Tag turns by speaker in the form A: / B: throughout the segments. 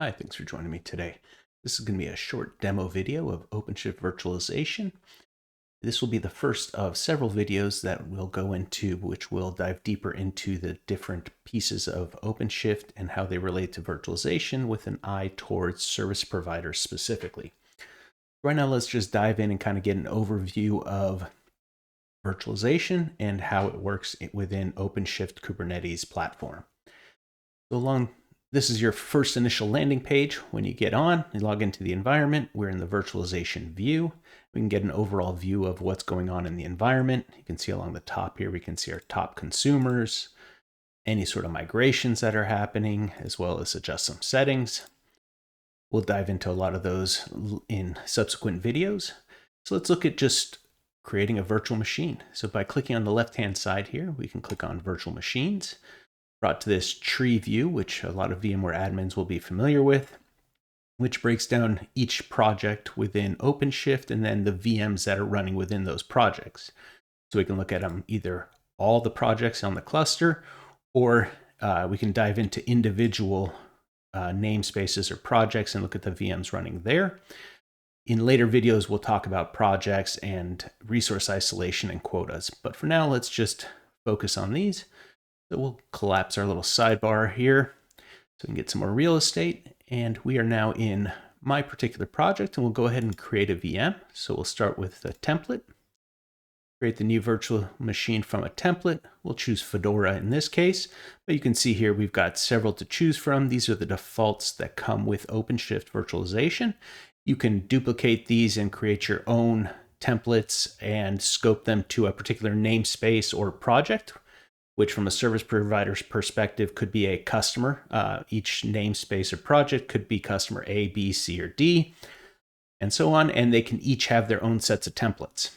A: Hi, thanks for joining me today. This is going to be a short demo video of Openshift Virtualization. This will be the first of several videos that we'll go into, which will dive deeper into the different pieces of Openshift and how they relate to virtualization with an eye towards service providers specifically. Right now, let's just dive in and kind of get an overview of virtualization and how it works within Openshift Kubernetes platform. So this is your first initial landing page. When you get on, you log into the environment. We're in the virtualization view. We can get an overall view of what's going on in the environment. You can see along the top here, we can see our top consumers, any sort of migrations that are happening, as well as adjust some settings. We'll dive into a lot of those in subsequent videos. So let's look at just creating a virtual machine. So by clicking on the left-hand side here, we can click on virtual machines. Brought to this tree view, which a lot of VMware admins will be familiar with, which breaks down each project within OpenShift and then the VMs that are running within those projects. So we can look at them either all the projects on the cluster, or we can dive into individual namespaces or projects and look at the VMs running there. In later videos, we'll talk about projects and resource isolation and quotas. But for now, let's just focus on these. So we'll collapse our little sidebar here so we can get some more real estate. And we are now in my particular project, and we'll go ahead and create a VM. So we'll start with a template, create the new virtual machine from a template. We'll choose Fedora in this case, but you can see here we've got several to choose from. These are the defaults that come with OpenShift Virtualization. You can duplicate these and create your own templates and scope them to a particular namespace or project, which from a service provider's perspective could be a customer. Each namespace or project could be customer A, B, C, or D, and so on, and they can each have their own sets of templates.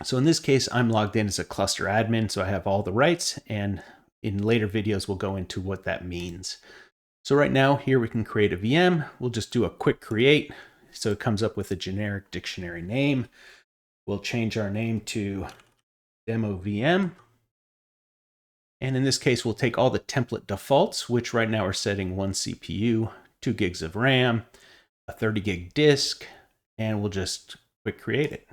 A: So in this case, I'm logged in as a cluster admin, so I have all the rights, and in later videos, we'll go into what that means. So right now, here we can create a VM. We'll just do a quick create, so it comes up with a generic dictionary name. We'll change our name to demo VM. And in this case, we'll take all the template defaults, which right now are setting 1 CPU, 2 gigs of RAM, a 30 gig disk, and we'll just quick create it.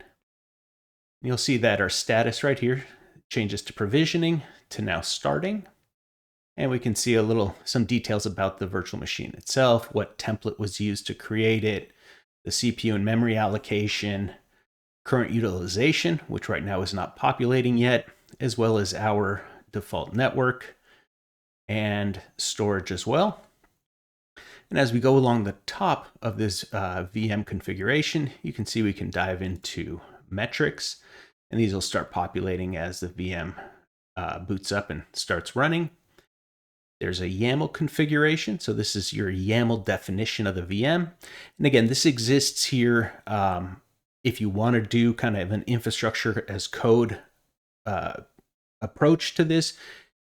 A: You'll see that our status right here changes to provisioning to now starting. And we can see some details about the virtual machine itself, what template was used to create it, the CPU and memory allocation, current utilization, which right now is not populating yet, as well as our default network and storage as well. And as we go along the top of this VM configuration, you can see we can dive into metrics, and these will start populating as the VM boots up and starts running. There's a YAML configuration. So this is your YAML definition of the VM. And again, this exists here if you want to do kind of an infrastructure as code approach to this.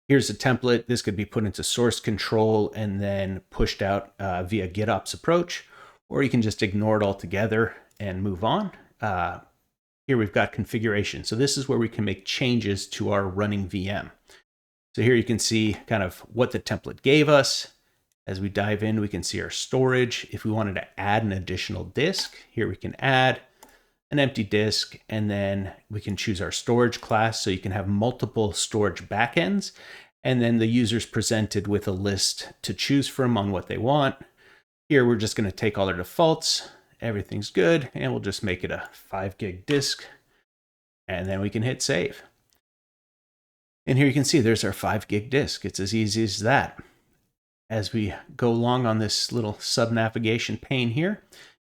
A: Here's a template. This could be put into source control and then pushed out via GitOps approach, or you can just ignore it altogether and move on. Here we've got configuration. So this is where we can make changes to our running VM. So here you can see kind of what the template gave us. As we dive in, we can see our storage. If we wanted to add an additional disk, here we can add an empty disk, and then we can choose our storage class. So you can have multiple storage backends, and then the user's presented with a list to choose from on what they want. Here, we're just going to take all our defaults. Everything's good, and we'll just make it a 5 gig disk, and then we can hit save. And here you can see there's our 5 gig disk. It's as easy as that. As we go along on this little sub-navigation pane here,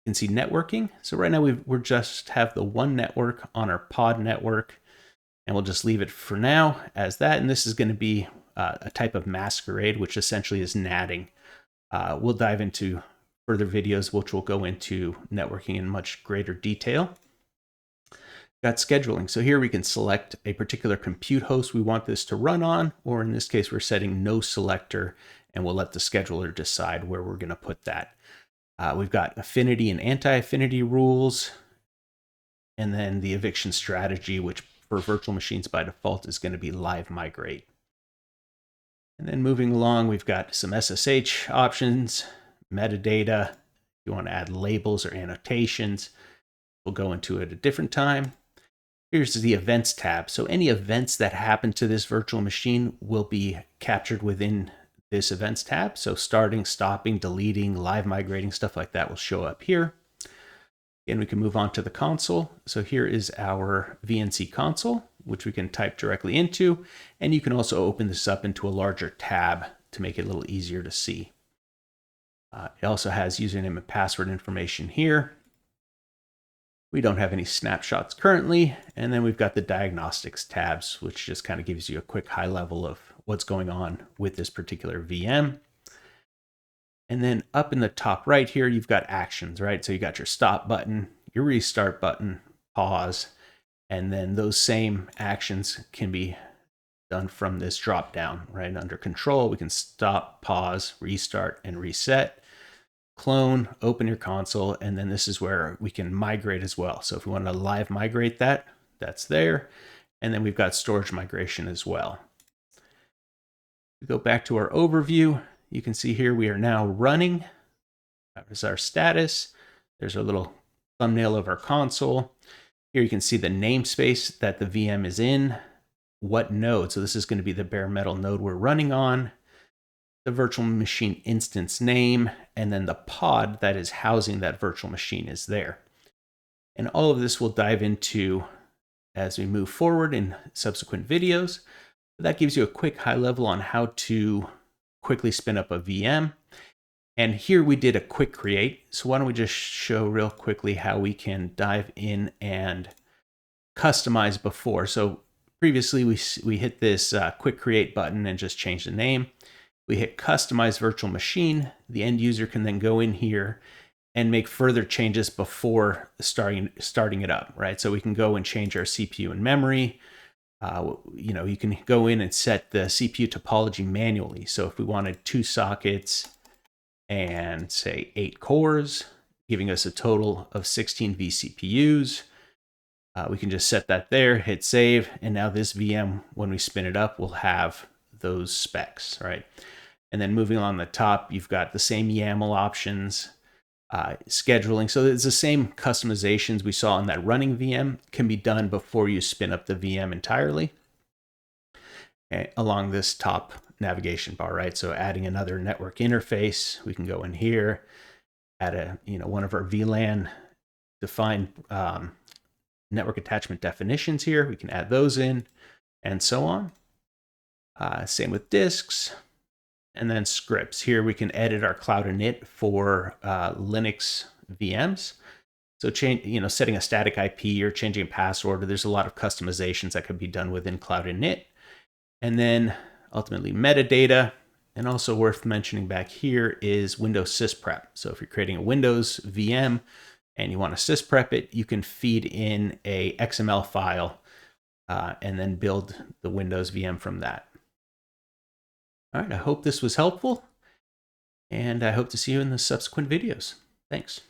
A: you can see networking. So right now we're just have the one network on our pod network, and we'll just leave it for now as that. And this is going to be a type of masquerade, which essentially is natting. We'll dive into further videos, which will go into networking in much greater detail. Got scheduling. So here we can select a particular compute host we want this to run on, or in this case, we're setting no selector, and we'll let the scheduler decide where we're going to put that. We've got affinity and anti-affinity rules, and then the eviction strategy, which for virtual machines by default is going to be live migrate. And then moving along, we've got some SSH options, metadata. If you want to add labels or annotations, we'll go into it at a different time. Here's the events tab. So any events that happen to this virtual machine will be captured within this events tab. So starting, stopping, deleting, live migrating, stuff like that will show up here. And we can move on to the console. So here is our VNC console, which we can type directly into. And you can also open this up into a larger tab to make it a little easier to see. It also has username and password information here. We don't have any snapshots currently. And then we've got the diagnostics tabs, which just kind of gives you a quick high level of what's going on with this particular VM. And then up in the top right here, you've got actions, right? So you got your stop button, your restart button, pause, and then those same actions can be done from this drop down, right? Under control, we can stop, pause, restart, and reset. Clone, open your console, and then this is where we can migrate as well. So if we want to live migrate that, that's there. And then we've got storage migration as well. We go back to our overview. You can see here we are now running. That is our status. There's our little thumbnail of our console. Here you can see the namespace that the VM is in, what node. So this is going to be the bare metal node we're running on, the virtual machine instance name, and then the pod that is housing that virtual machine is there. And all of this we'll dive into as we move forward in subsequent videos. That gives you a quick high level on how to quickly spin up a VM. And here we did a quick create. So why don't we just show real quickly how we can dive in and customize before. So previously we hit this quick create button and just change the name. We hit customize virtual machine. The end user can then go in here and make further changes before starting it up, right? So we can go and change our CPU and memory. You can go in and set the CPU topology manually. So if we wanted 2 sockets and say 8 cores, giving us a total of 16 vCPUs, we can just set that there, hit save, and now this VM, when we spin it up, will have those specs, right? And then moving on the top, you've got the same YAML options, scheduling. So it's the same customizations we saw in that running VM can be done before you spin up the VM entirely along this top navigation bar, right? So adding another network interface, we can go in here, add one of our VLAN defined network attachment definitions here. We can add those in and so on. Same with disks. And then scripts. Here we can edit our cloud init for Linux VMs. So setting a static IP or changing a password, there's a lot of customizations that can be done within cloud init. And then ultimately metadata. And also worth mentioning back here is Windows sysprep. So if you're creating a Windows VM and you want to sysprep it, you can feed in a XML file and then build the Windows VM from that. All right, I hope this was helpful, and I hope to see you in the subsequent videos. Thanks.